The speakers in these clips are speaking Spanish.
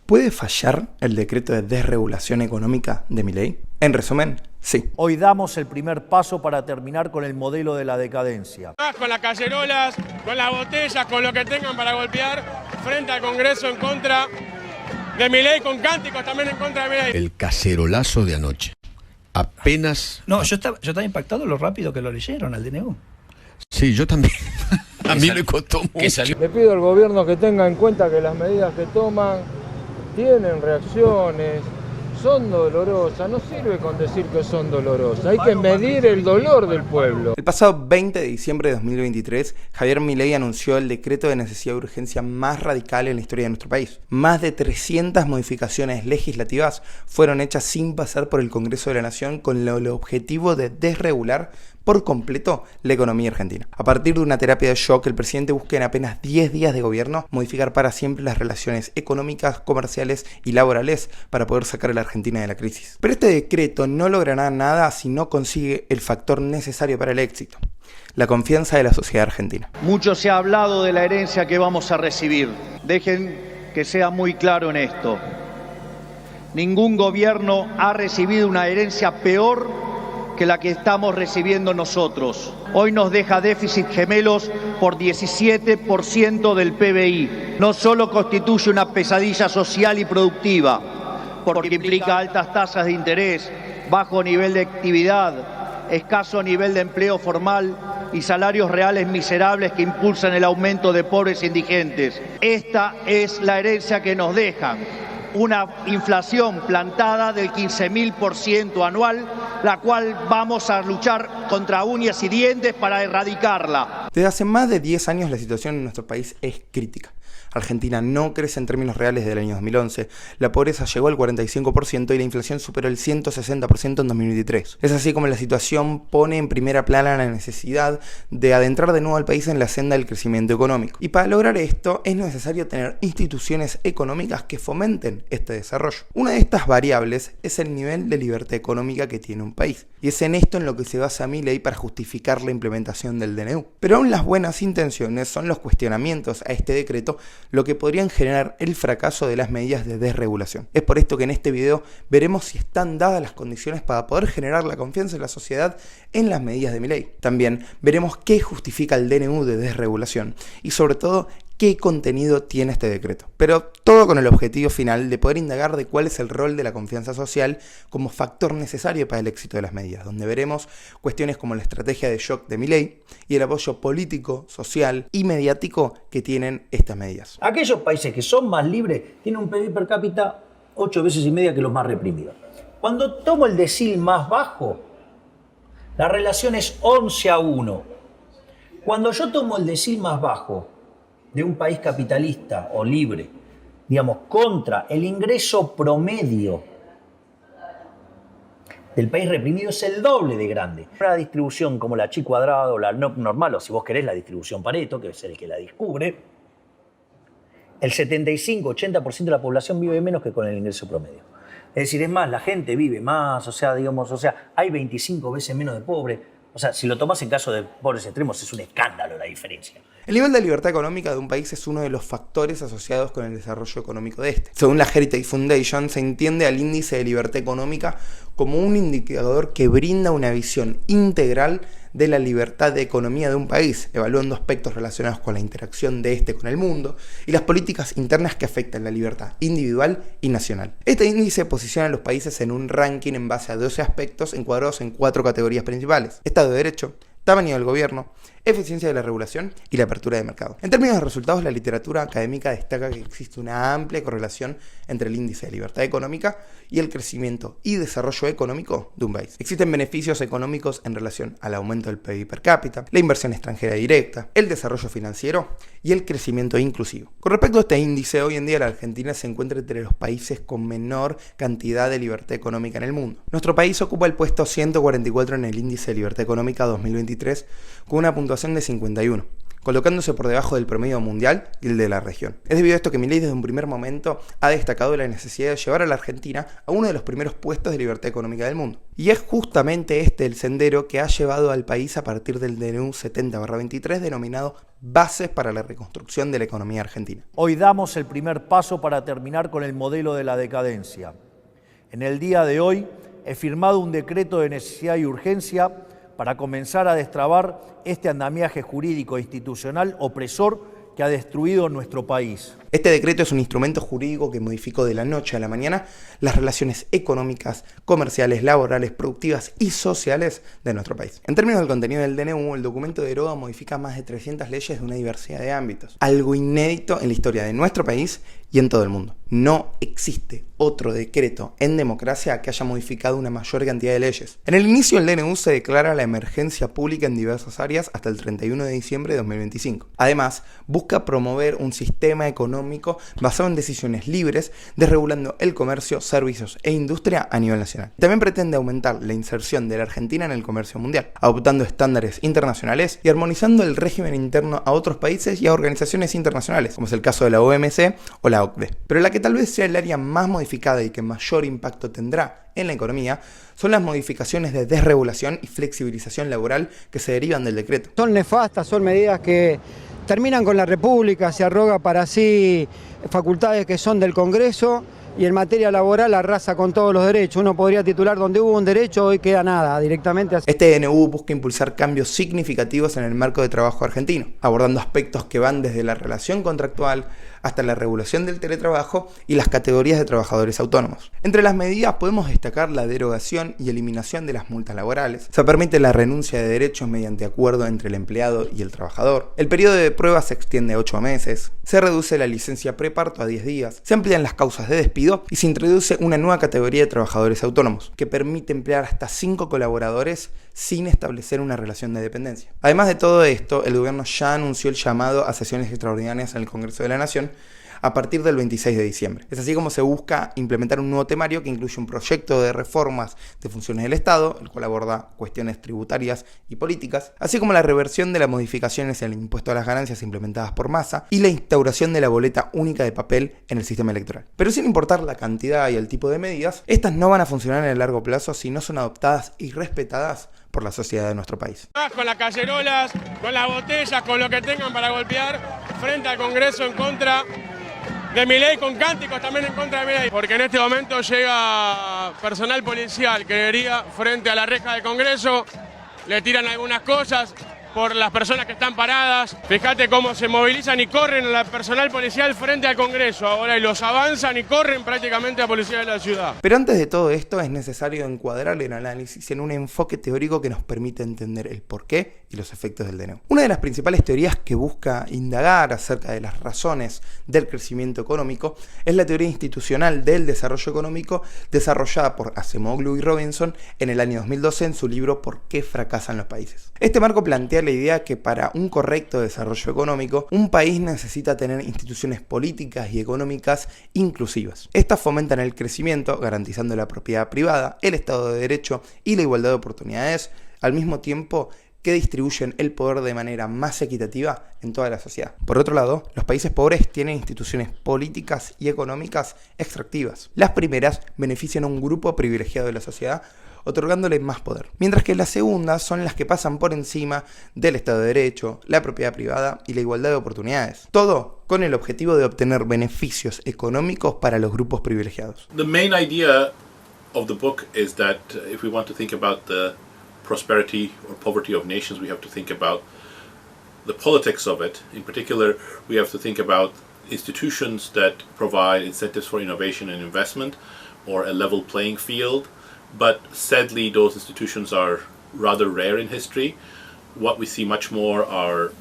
¿Puede fallar el decreto de desregulación económica de Milei? En resumen, sí. Hoy damos el primer paso para terminar con el modelo de la decadencia. Con las cacerolas, con las botellas, con lo que tengan para golpear frente al Congreso en contra de Milei, con cánticos también en contra de Milei. El cacerolazo de anoche. Apenas... No, yo estaba impactado lo rápido que lo leyeron al DNU. Sí, yo también. A mí me costó mucho. Le pido al gobierno que tenga en cuenta que las medidas que toman tienen reacciones, son dolorosas, no sirve con decir que son dolorosas, hay que medir el dolor del pueblo. El pasado 20 de diciembre de 2023, Javier Milei anunció el decreto de necesidad de urgencia más radical en la historia de nuestro país. Más de 300 modificaciones legislativas fueron hechas sin pasar por el Congreso de la Nación con el objetivo de desregular por completo la economía argentina. A partir de una terapia de shock, el presidente busca en apenas 10 días de gobierno modificar para siempre las relaciones económicas, comerciales y laborales para poder sacar a la Argentina de la crisis. Pero este decreto no logrará nada si no consigue el factor necesario para el éxito: la confianza de la sociedad argentina. Mucho se ha hablado de la herencia que vamos a recibir. Dejen que sea muy claro en esto. Ningún gobierno ha recibido una herencia peor que la que estamos recibiendo nosotros. Hoy nos deja déficit gemelos por 17% del PBI. No solo constituye una pesadilla social y productiva, porque implica altas tasas de interés, bajo nivel de actividad, escaso nivel de empleo formal y salarios reales miserables que impulsan el aumento de pobres e indigentes. Esta es la herencia que nos dejan. Una inflación plantada del 15.000% anual, la cual vamos a luchar contra uñas y dientes para erradicarla. Desde hace más de 10 años la situación en nuestro país es crítica. Argentina no crece en términos reales desde el año 2011, la pobreza llegó al 45% y la inflación superó el 160% en 2023. Es así como la situación pone en primera plana la necesidad de adentrar de nuevo al país en la senda del crecimiento económico. Y para lograr esto es necesario tener instituciones económicas que fomenten este desarrollo. Una de estas variables es el nivel de libertad económica que tiene un país. Y es en esto en lo que se basa Milei para justificar la implementación del DNU. Pero aún las buenas intenciones son los cuestionamientos a este decreto lo que podrían generar el fracaso de las medidas de desregulación. Es por esto que en este video veremos si están dadas las condiciones para poder generar la confianza de la sociedad en las medidas de Milei. También veremos qué justifica el DNU de desregulación y sobre todo qué contenido tiene este decreto. Pero todo con el objetivo final de poder indagar de cuál es el rol de la confianza social como factor necesario para el éxito de las medidas, donde veremos cuestiones como la estrategia de shock de Milei y el apoyo político, social y mediático que tienen estas medidas. Aquellos países que son más libres tienen un PIB per cápita 8 veces y media que los más reprimidos. Cuando tomo el decil más bajo, la relación es 11-1. Cuando yo tomo el decil más bajo de un país capitalista o libre, digamos, contra el ingreso promedio del país reprimido, es el doble de grande. Una distribución como la chi cuadrada o la normal, o si vos querés la distribución Pareto, que es el que la descubre, el 75-80% de la población vive menos que con el ingreso promedio. Es decir, es más, la gente vive más, hay 25 veces menos de pobres. O sea, si lo tomas en caso de pobres extremos, es un escándalo la diferencia. El nivel de libertad económica de un país es uno de los factores asociados con el desarrollo económico de este. Según la Heritage Foundation, se entiende al índice de libertad económica como un indicador que brinda una visión integral de la libertad de economía de un país, evaluando aspectos relacionados con la interacción de este con el mundo y las políticas internas que afectan la libertad individual y nacional. Este índice posiciona a los países en un ranking en base a 12 aspectos encuadrados en 4 categorías principales: Estado de Derecho, tamaño del gobierno, eficiencia de la regulación y la apertura de mercado. En términos de resultados, la literatura académica destaca que existe una amplia correlación entre el índice de libertad económica y el crecimiento y desarrollo económico de un país. Existen beneficios económicos en relación al aumento del PIB per cápita, la inversión extranjera directa, el desarrollo financiero y el crecimiento inclusivo. Con respecto a este índice, hoy en día la Argentina se encuentra entre los países con menor cantidad de libertad económica en el mundo. Nuestro país ocupa el puesto 144 en el índice de libertad económica 2023 con una puntuación de 51. colocándose por debajo del promedio mundial y el de la región. Es debido a esto que Milei desde un primer momento ha destacado la necesidad de llevar a la Argentina a uno de los primeros puestos de libertad económica del mundo. Y es justamente este el sendero que ha llevado al país a partir del DNU 70/23 denominado Bases para la Reconstrucción de la Economía Argentina. Hoy damos el primer paso para terminar con el modelo de la decadencia. En el día de hoy he firmado un decreto de necesidad y urgencia para comenzar a destrabar este andamiaje jurídico e institucional opresor que ha destruido nuestro país. Este decreto es un instrumento jurídico que modificó de la noche a la mañana las relaciones económicas, comerciales, laborales, productivas y sociales de nuestro país. En términos del contenido del DNU, el documento deroga o modifica más de 300 leyes de una diversidad de ámbitos, algo inédito en la historia de nuestro país y en todo el mundo. No existe otro decreto en democracia que haya modificado una mayor cantidad de leyes. En el inicio del DNU se declara la emergencia pública en diversas áreas hasta el 31 de diciembre de 2025. Además, busca promover un sistema económico basado en decisiones libres, desregulando el comercio, servicios e industria a nivel nacional. También pretende aumentar la inserción de la Argentina en el comercio mundial, adoptando estándares internacionales y armonizando el régimen interno a otros países y a organizaciones internacionales, como es el caso de la OMC o la OCDE. Pero la que tal vez sea el área más modificada y que mayor impacto tendrá en la economía son las modificaciones de desregulación y flexibilización laboral que se derivan del decreto. Son nefastas, son medidas que terminan con la República, se arroga para sí facultades que son del Congreso y en materia laboral arrasa con todos los derechos. Uno podría titular donde hubo un derecho, hoy queda nada, directamente así. Este DNU busca impulsar cambios significativos en el marco de trabajo argentino, abordando aspectos que van desde la relación contractual hasta la regulación del teletrabajo y las categorías de trabajadores autónomos. Entre las medidas podemos destacar la derogación y eliminación de las multas laborales. Se permite la renuncia de derechos mediante acuerdo entre el empleado y el trabajador. El periodo de prueba se extiende a 8 meses. Se reduce la licencia preparto a 10 días. Se amplían las causas de despido y se introduce una nueva categoría de trabajadores autónomos que permite emplear hasta 5 colaboradores sin establecer una relación de dependencia. Además de todo esto, el gobierno ya anunció el llamado a sesiones extraordinarias en el Congreso de la Nación a partir del 26 de diciembre. Es así como se busca implementar un nuevo temario que incluye un proyecto de reformas de funciones del Estado, el cual aborda cuestiones tributarias y políticas, así como la reversión de las modificaciones en el impuesto a las ganancias implementadas por Massa y la instauración de la boleta única de papel en el sistema electoral. Pero sin importar la cantidad y el tipo de medidas, estas no van a funcionar en el largo plazo si no son adoptadas y respetadas por la sociedad de nuestro país. Con las cacerolas, con las botellas, con lo que tengan para golpear frente al Congreso en contra de Milei, con cánticos también en contra de Milei, porque en este momento llega personal policial que debería frente a la reja del Congreso, le tiran algunas cosas por las personas que están paradas. Fíjate cómo se movilizan y corren el personal policial frente al Congreso ahora y los avanzan y corren prácticamente a la policía de la ciudad. Pero antes de todo esto es necesario encuadrar el análisis en un enfoque teórico que nos permite entender el porqué y los efectos del DNU. Una de las principales teorías que busca indagar acerca de las razones del crecimiento económico es la teoría institucional del desarrollo económico desarrollada por Acemoglu y Robinson en el año 2012 en su libro ¿Por qué fracasan los países? Este marco plantea la idea que para un correcto desarrollo económico, un país necesita tener instituciones políticas y económicas inclusivas. Estas fomentan el crecimiento, garantizando la propiedad privada, el Estado de Derecho y la igualdad de oportunidades, al mismo tiempo que distribuyen el poder de manera más equitativa en toda la sociedad. Por otro lado, los países pobres tienen instituciones políticas y económicas extractivas. Las primeras benefician a un grupo privilegiado de la sociedad, otorgándole más poder, mientras que las segundas son las que pasan por encima del Estado de Derecho, la propiedad privada y la igualdad de oportunidades. Todo con el objetivo de obtener beneficios económicos para los grupos privilegiados. The main idea of the book is that if we want to think about the prosperity or poverty of nations, we have to think about the politics of it. In particular, we have to think about institutions that provide incentives for innovation and investment or a level playing field. But sadly, those institutions are rather rare in history. What we see much more are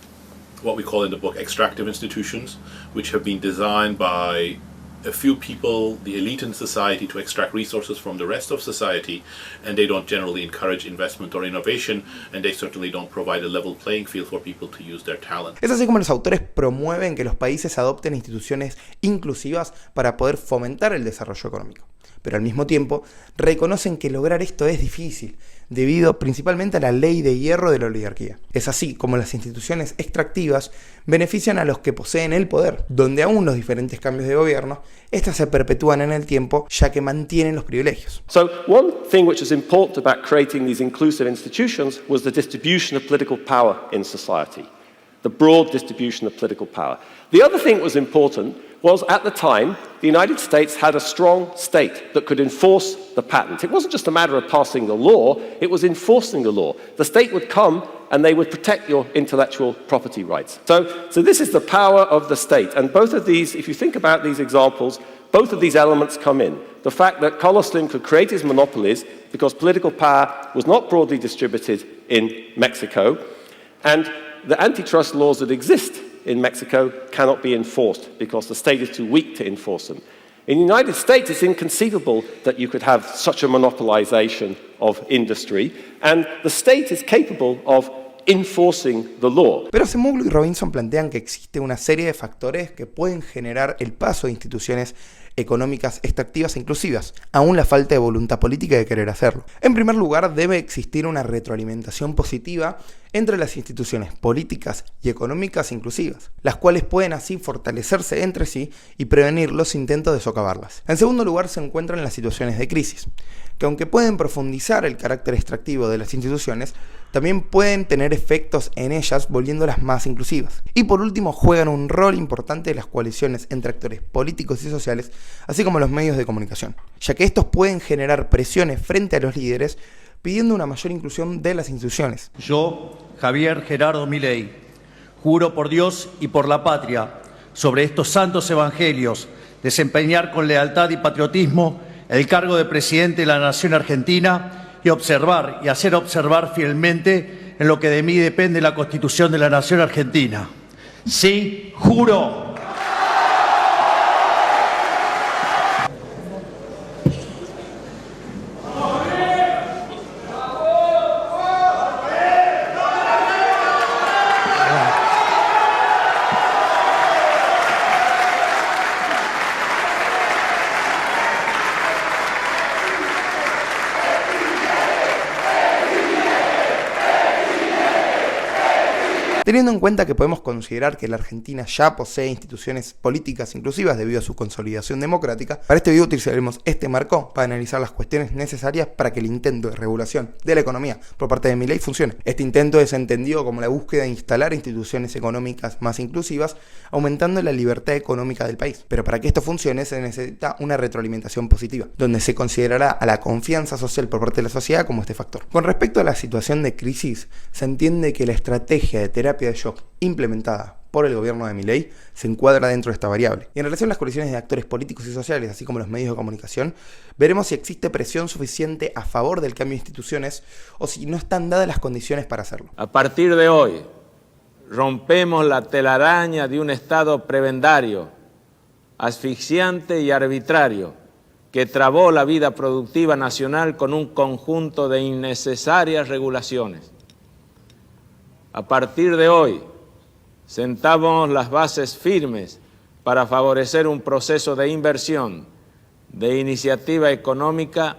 what we call in the book extractive institutions, which have been designed by a few people, the elite in society, to extract resources from the rest of society, and they don't generally encourage investment or innovation, and they certainly don't provide a level playing field for people to use their talent. Es así como los autores promueven que los países adopten instituciones inclusivas para poder fomentar el desarrollo económico. Pero al mismo tiempo reconocen que lograr esto es difícil, debido principalmente a la ley de hierro de la oligarquía. Es así como las instituciones extractivas benefician a los que poseen el poder, donde aún los diferentes cambios de gobierno, estas se perpetúan en el tiempo ya que mantienen los privilegios. So one thing which is important about creating these inclusive institutions was the distribution of political power in society, the broad distribution of political power. The other thing that was important was, at the time, the United States had a strong state that could enforce the patent. It wasn't just a matter of passing the law, it was enforcing the law. The state would come and they would protect your intellectual property rights. So this is the power of the state. And both of these, if you think about these examples, both of these elements come in. The fact that Carlos Slim could create his monopolies because political power was not broadly distributed in Mexico, and the antitrust laws that exist in Mexico cannot be enforced because the state is too weak to enforce them. In the United States, it's inconceivable that you could have such a monopolization of industry, and the state is capable of enforcing the law. Pero Acemoglu y Robinson plantean que existe una serie de factores que pueden generar el paso de instituciones económicas extractivas e inclusivas, aún la falta de voluntad política de querer hacerlo. En primer lugar, debe existir una retroalimentación positiva entre las instituciones políticas y económicas inclusivas, las cuales pueden así fortalecerse entre sí y prevenir los intentos de socavarlas. En segundo lugar, se encuentran las situaciones de crisis, que aunque pueden profundizar el carácter extractivo de las instituciones, también pueden tener efectos en ellas volviéndolas más inclusivas. Y por último, juegan un rol importante las coaliciones entre actores políticos y sociales, así como los medios de comunicación, ya que estos pueden generar presiones frente a los líderes pidiendo una mayor inclusión de las instituciones. Yo, Javier Gerardo Milei, juro por Dios y por la patria, sobre estos santos evangelios, desempeñar con lealtad y patriotismo el cargo de presidente de la Nación Argentina y observar y hacer observar fielmente en lo que de mí depende la Constitución de la Nación Argentina. Sí, juro. Teniendo en cuenta que podemos considerar que la Argentina ya posee instituciones políticas inclusivas debido a su consolidación democrática, para este video utilizaremos este marco para analizar las cuestiones necesarias para que el intento de regulación de la economía por parte de Milei funcione. Este intento es entendido como la búsqueda de instalar instituciones económicas más inclusivas, aumentando la libertad económica del país. Pero para que esto funcione se necesita una retroalimentación positiva, donde se considerará a la confianza social por parte de la sociedad como este factor. Con respecto a la situación de crisis, se entiende que la estrategia de terapia de shock implementada por el gobierno de Milei se encuadra dentro de esta variable. Y en relación a las coaliciones de actores políticos y sociales, así como los medios de comunicación, veremos si existe presión suficiente a favor del cambio de instituciones o si no están dadas las condiciones para hacerlo. A partir de hoy, rompemos la telaraña de un Estado prebendario, asfixiante y arbitrario, que trabó la vida productiva nacional con un conjunto de innecesarias regulaciones. A partir de hoy, sentamos las bases firmes para favorecer un proceso de inversión, de iniciativa económica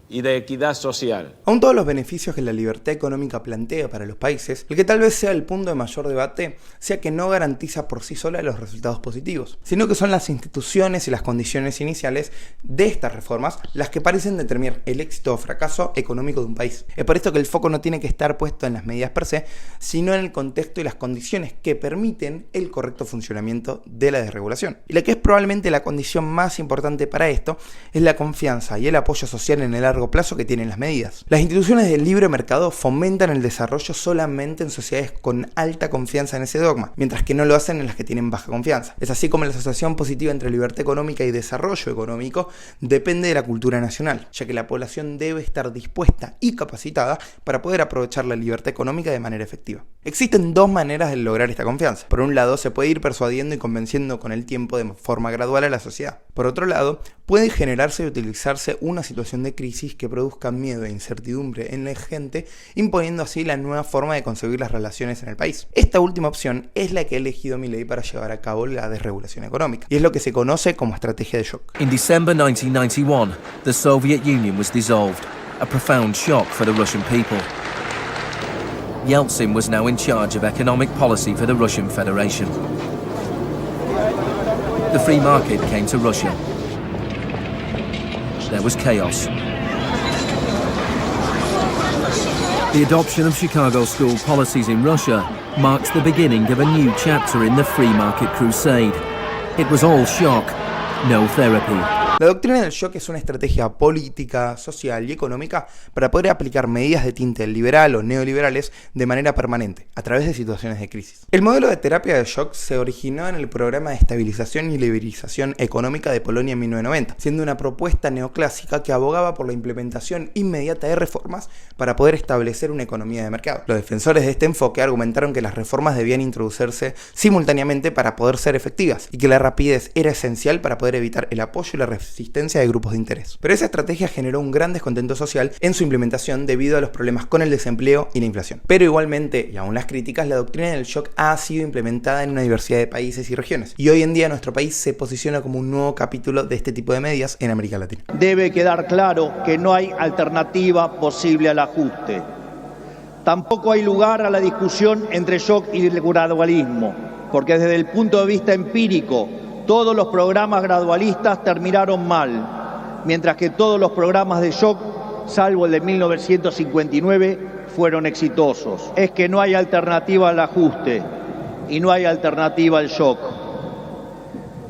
y de equidad social. Aun todos los beneficios que la libertad económica plantea para los países, el que tal vez sea el punto de mayor debate sea que no garantiza por sí sola los resultados positivos, sino que son las instituciones y las condiciones iniciales de estas reformas las que parecen determinar el éxito o fracaso económico de un país. Es por esto que el foco no tiene que estar puesto en las medidas per se, sino en el contexto y las condiciones que permiten el correcto funcionamiento de la desregulación. Y la que es probablemente la condición más importante para esto es la confianza y el apoyo social en el largo plazo que tienen las medidas. Las instituciones del libre mercado fomentan el desarrollo solamente en sociedades con alta confianza en ese dogma, mientras que no lo hacen en las que tienen baja confianza. Es así como la asociación positiva entre libertad económica y desarrollo económico depende de la cultura nacional, ya que la población debe estar dispuesta y capacitada para poder aprovechar la libertad económica de manera efectiva. Existen dos maneras de lograr esta confianza. Por un lado, se puede ir persuadiendo y convenciendo con el tiempo de forma gradual a la sociedad. Por otro lado, puede generarse y utilizarse una situación de crisis que produzca miedo e incertidumbre en la gente, imponiendo así la nueva forma de concebir las relaciones en el país. Esta última opción es la que ha elegido Milei para llevar a cabo la desregulación económica, y es lo que se conoce como estrategia de shock. In December 1991, the Soviet Union was dissolved, a profound shock for the Russian people. Yeltsin was now in charge of economic policy for the Russian Federation. The free market came to Russia. There was chaos. The adoption of Chicago school policies in Russia marks the beginning of a new chapter in the free market crusade. It was all shock, no therapy. La doctrina del shock es una estrategia política, social y económica para poder aplicar medidas de tinte liberal o neoliberales de manera permanente, a través de situaciones de crisis. El modelo de terapia de shock se originó en el programa de estabilización y liberalización económica de Polonia en 1990, siendo una propuesta neoclásica que abogaba por la implementación inmediata de reformas para poder establecer una economía de mercado. Los defensores de este enfoque argumentaron que las reformas debían introducirse simultáneamente para poder ser efectivas y que la rapidez era esencial para poder evitar el apoyo y la resistencia de grupos de interés. Pero esa estrategia generó un gran descontento social en su implementación debido a los problemas con el desempleo y la inflación. Pero igualmente, y aún las críticas, la doctrina del shock ha sido implementada en una diversidad de países y regiones. Y hoy en día nuestro país se posiciona como un nuevo capítulo de este tipo de medidas en América Latina. Debe quedar claro que no hay alternativa posible al ajuste. Tampoco hay lugar a la discusión entre shock y el gradualismo, porque desde el punto de vista empírico, todos los programas gradualistas terminaron mal, mientras que todos los programas de shock, salvo el de 1959, fueron exitosos. Es que no hay alternativa al ajuste y no hay alternativa al shock.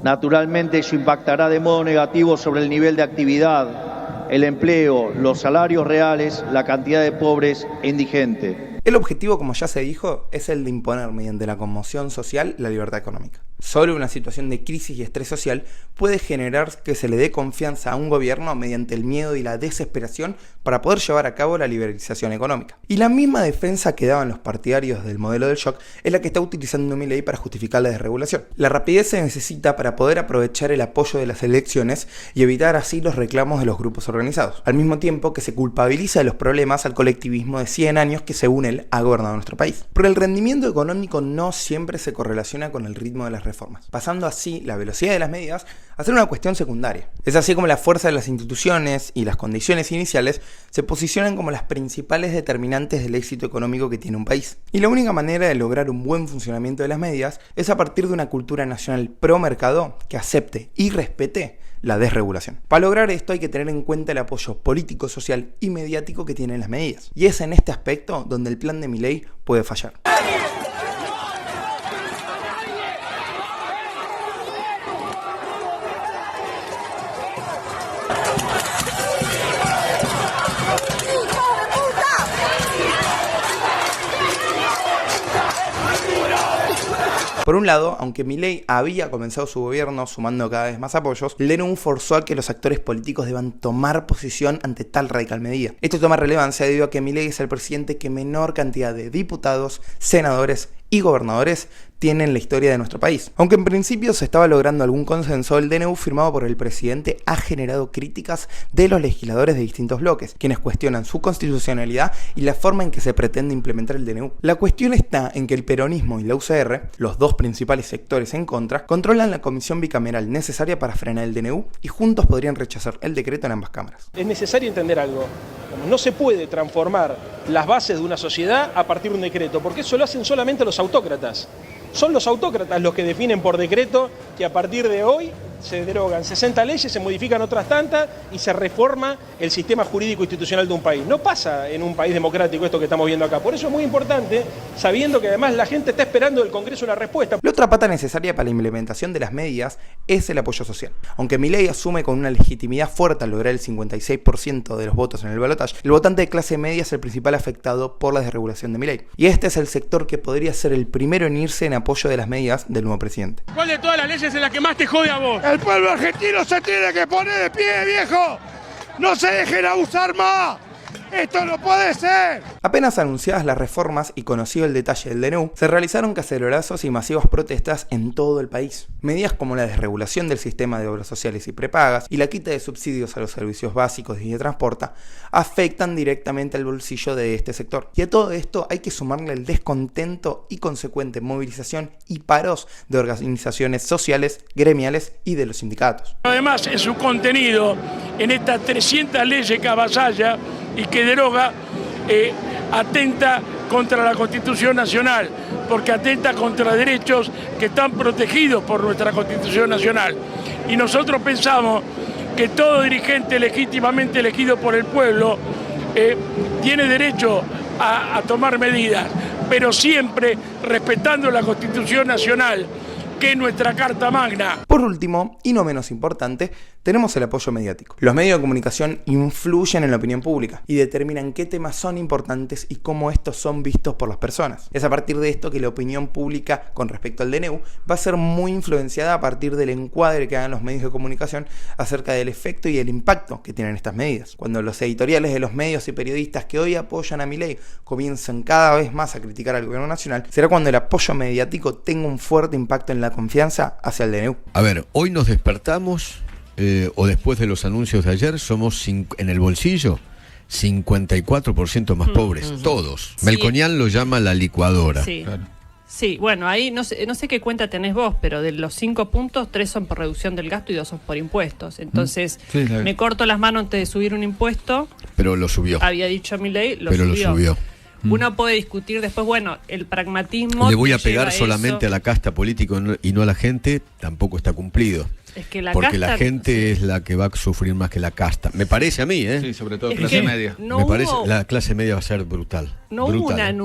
Naturalmente eso impactará de modo negativo sobre el nivel de actividad, el empleo, los salarios reales, la cantidad de pobres e indigentes. El objetivo, como ya se dijo, es el de imponer mediante la conmoción social la libertad económica. Solo una situación de crisis y estrés social puede generar que se le dé confianza a un gobierno mediante el miedo y la desesperación para poder llevar a cabo la liberalización económica. Y la misma defensa que daban los partidarios del modelo del shock es la que está utilizando Milei para justificar la desregulación. La rapidez se necesita para poder aprovechar el apoyo de las elecciones y evitar así los reclamos de los grupos organizados, al mismo tiempo que se culpabiliza de los problemas al colectivismo de 100 años que según él ha gobernado nuestro país. Pero el rendimiento económico no siempre se correlaciona con el ritmo de las reformas, pasando así la velocidad de las medidas a ser una cuestión secundaria. Es así como la fuerza de las instituciones y las condiciones iniciales se posicionan como las principales determinantes del éxito económico que tiene un país. Y la única manera de lograr un buen funcionamiento de las medidas es a partir de una cultura nacional pro mercado que acepte y respete la desregulación. Para lograr esto hay que tener en cuenta el apoyo político, social y mediático que tienen las medidas. Y es en este aspecto donde el plan de Milei puede fallar. Por un lado, aunque Milei había comenzado su gobierno sumando cada vez más apoyos, el DNU forzó a que los actores políticos deban tomar posición ante tal radical medida. Esto toma relevancia debido a que Milei es el presidente que menor cantidad de diputados, senadores y gobernadores tiene en la historia de nuestro país. Aunque en principio se estaba logrando algún consenso, el DNU firmado por el presidente ha generado críticas de los legisladores de distintos bloques, quienes cuestionan su constitucionalidad y la forma en que se pretende implementar el DNU. La cuestión está en que el peronismo y la UCR, los dos principales sectores en contra, controlan la comisión bicameral necesaria para frenar el DNU y juntos podrían rechazar el decreto en ambas cámaras. Es necesario entender algo. No se puede transformar las bases de una sociedad a partir de un decreto, porque eso lo hacen solamente los autócratas. Son los autócratas los que definen por decreto que a partir de hoy se derogan 60 leyes, se modifican otras tantas y se reforma el sistema jurídico institucional de un país. No pasa en un país democrático esto que estamos viendo acá. Por eso es muy importante, sabiendo que además la gente está esperando del Congreso una respuesta. La otra pata necesaria para la implementación de las medidas es el apoyo social. Aunque Milei asume con una legitimidad fuerte al lograr el 56% de los votos en el balotaje, el votante de clase media es el principal afectado por la desregulación de Milei. Y este es el sector que podría ser el primero en irse en apoyo de las medidas del nuevo presidente. ¿Cuál de todas las leyes es la que más te jode a vos? El pueblo argentino se tiene que poner de pie, viejo. No se dejen abusar más. ¡Esto no puede ser! Apenas anunciadas las reformas y conocido el detalle del DNU, se realizaron cacerolazos y masivas protestas en todo el país. Medidas como la desregulación del sistema de obras sociales y prepagas y la quita de subsidios a los servicios básicos y de transporte afectan directamente al bolsillo de este sector. Y a todo esto hay que sumarle el descontento y consecuente movilización y paros de organizaciones sociales, gremiales y de los sindicatos. Además, en su contenido en estas 300 leyes que avasalla y que deroga, atenta contra la Constitución Nacional, porque atenta contra derechos que están protegidos por nuestra Constitución Nacional. Y nosotros pensamos que todo dirigente legítimamente elegido por el pueblo tiene derecho a tomar medidas, pero siempre respetando la Constitución Nacional, que es nuestra Carta Magna. Por último, y no menos importante, tenemos el apoyo mediático. Los medios de comunicación influyen en la opinión pública y determinan qué temas son importantes y cómo estos son vistos por las personas. Es a partir de esto que la opinión pública con respecto al DNU va a ser muy influenciada a partir del encuadre que hagan los medios de comunicación acerca del efecto y el impacto que tienen estas medidas. Cuando los editoriales de los medios y periodistas que hoy apoyan a Milei comiencen cada vez más a criticar al gobierno nacional, será cuando el apoyo mediático tenga un fuerte impacto en la confianza hacia el DNU. A ver, hoy nos despertamos, o después de los anuncios de ayer, somos en el bolsillo 54% más pobres, todos. Sí. Melconian lo llama la licuadora. Sí. Claro. Sí, bueno, ahí no sé qué cuenta tenés vos, pero de los 5 puntos, 3 son por reducción del gasto y 2 son por impuestos. Entonces, me corto las manos antes de subir un impuesto. Pero lo subió. Había dicho Milei, lo subió. Uno puede discutir después, bueno, el pragmatismo... Le voy a pegar solamente a la casta política y no a la gente, tampoco está cumplido. Es que la porque casta, la gente es la que va a sufrir más que la casta. Me parece a mí, ¿eh? Sí, sobre todo clase media. Me parece la clase media va a ser brutal.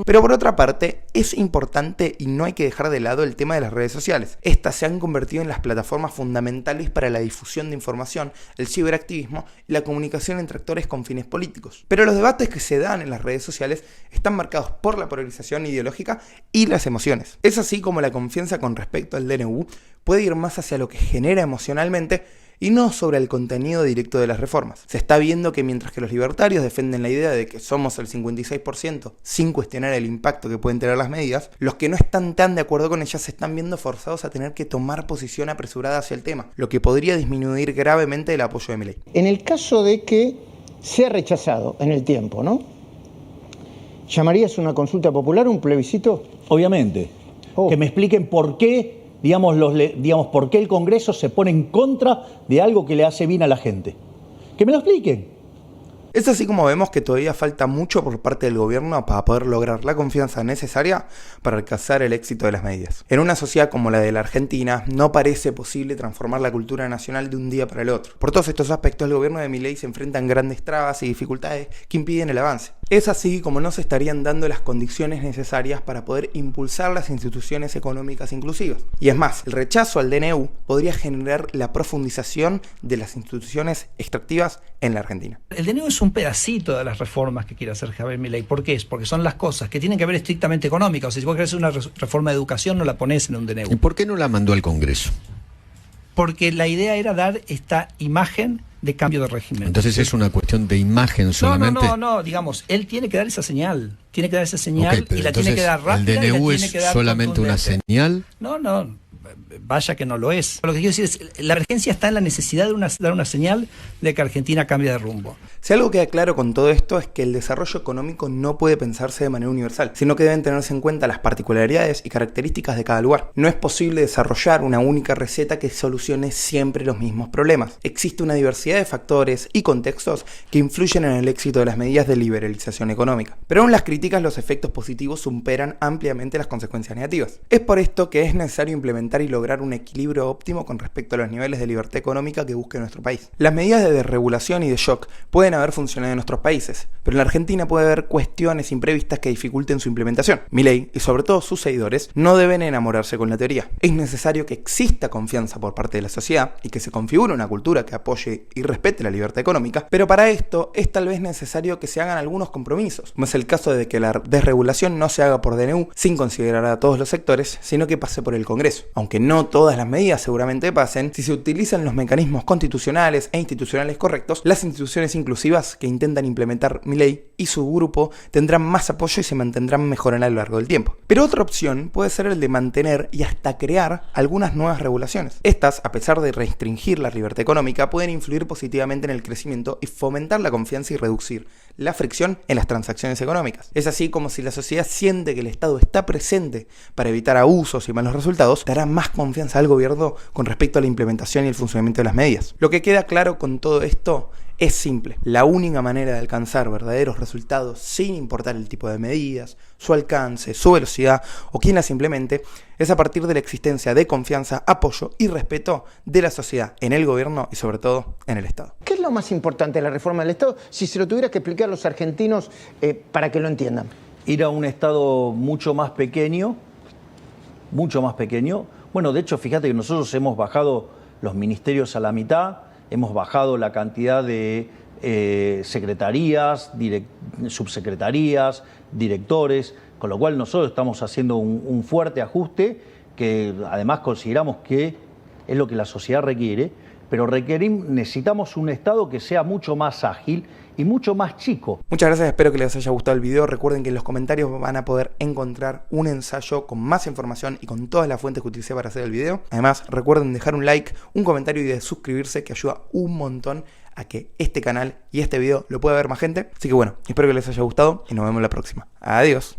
Pero por otra parte, es importante y no hay que dejar de lado el tema de las redes sociales. Estas se han convertido en las plataformas fundamentales para la difusión de información, el ciberactivismo y la comunicación entre actores con fines políticos. Pero los debates que se dan en las redes sociales están marcados por la polarización ideológica y las emociones. Es así como la confianza con respecto al DNU puede ir más hacia lo que genera emocionalmente y no sobre el contenido directo de las reformas. Se está viendo que mientras que los libertarios defienden la idea de que somos el 56% sin cuestionar el impacto que pueden tener las medidas, los que no están tan de acuerdo con ellas se están viendo forzados a tener que tomar posición apresurada hacia el tema, lo que podría disminuir gravemente el apoyo de Milei. En el caso de que sea rechazado en el tiempo, ¿no? ¿Llamarías una consulta popular, un plebiscito? Obviamente. Que me expliquen por qué, por qué el Congreso se pone en contra de algo que le hace bien a la gente. Que me lo expliquen. Es así como vemos que todavía falta mucho por parte del gobierno para poder lograr la confianza necesaria para alcanzar el éxito de las medidas. En una sociedad como la de la Argentina, no parece posible transformar la cultura nacional de un día para el otro. Por todos estos aspectos, el gobierno de Milei se enfrenta a grandes trabas y dificultades que impiden el avance. Es así como no se estarían dando las condiciones necesarias para poder impulsar las instituciones económicas inclusivas. Y es más, el rechazo al DNU podría generar la profundización de las instituciones extractivas en la Argentina. El DNU es un pedacito de las reformas que quiere hacer Javier Milei. ¿Por qué? Porque son las cosas que tienen que ver estrictamente económicas. O sea, si vos querés hacer una reforma de educación, no la ponés en un DNU. ¿Y por qué no la mandó al Congreso? Porque la idea era dar esta imagen de cambio de régimen. Entonces es una cuestión de imagen solamente. No, digamos, él tiene que dar esa señal. Tiene que dar esa señal y la tiene que dar rápida. ¿El DNU es solamente una señal? No, vaya que no lo es. Lo que quiero decir es, la emergencia está en la necesidad de dar una señal de que Argentina cambie de rumbo. Si algo queda claro con todo esto es que el desarrollo económico no puede pensarse de manera universal, sino que deben tenerse en cuenta las particularidades y características de cada lugar. No es posible desarrollar una única receta que solucione siempre los mismos problemas. Existe una diversidad de factores y contextos que influyen en el éxito de las medidas de liberalización económica. Pero aún las críticas, los efectos positivos superan ampliamente las consecuencias negativas. Es por esto que es necesario implementar y lograr un equilibrio óptimo con respecto a los niveles de libertad económica que busque nuestro país. Las medidas de desregulación y de shock pueden haber funcionado en nuestros países, pero en la Argentina puede haber cuestiones imprevistas que dificulten su implementación. Milei, y sobre todo sus seguidores, no deben enamorarse con la teoría. Es necesario que exista confianza por parte de la sociedad y que se configure una cultura que apoye y respete la libertad económica, pero para esto es tal vez necesario que se hagan algunos compromisos, como es el caso de que la desregulación no se haga por DNU sin considerar a todos los sectores, sino que pase por el Congreso. Aunque no todas las medidas seguramente pasen, si se utilizan los mecanismos constitucionales e institucionales correctos, las instituciones inclusivas que intentan implementar Milei y su grupo tendrán más apoyo y se mantendrán mejor a lo largo del tiempo. Pero otra opción puede ser el de mantener y hasta crear algunas nuevas regulaciones. Estas, a pesar de restringir la libertad económica, pueden influir positivamente en el crecimiento y fomentar la confianza y reducir la fricción en las transacciones económicas. Es así como si la sociedad siente que el Estado está presente para evitar abusos y malos resultados, dará más más confianza al gobierno con respecto a la implementación y el funcionamiento de las medidas. Lo que queda claro con todo esto es simple. La única manera de alcanzar verdaderos resultados sin importar el tipo de medidas, su alcance, su velocidad o quién las implemente, es a partir de la existencia de confianza, apoyo y respeto de la sociedad en el gobierno y sobre todo en el Estado. ¿Qué es lo más importante de la reforma del Estado? Si se lo tuviera que explicar a los argentinos para que lo entiendan. Ir a un Estado mucho más pequeño. Bueno, de hecho, fíjate que nosotros hemos bajado los ministerios a la mitad, hemos bajado la cantidad de secretarías, subsecretarías, directores, con lo cual nosotros estamos haciendo un fuerte ajuste que además consideramos que es lo que la sociedad requiere, pero necesitamos un Estado que sea mucho más ágil y mucho más chico. Muchas gracias, espero que les haya gustado el video. Recuerden que en los comentarios van a poder encontrar un ensayo con más información y con todas las fuentes que utilicé para hacer el video. Además, recuerden dejar un like, un comentario y de suscribirse, que ayuda un montón a que este canal y este video lo pueda ver más gente. Así que bueno, espero que les haya gustado y nos vemos la próxima. Adiós.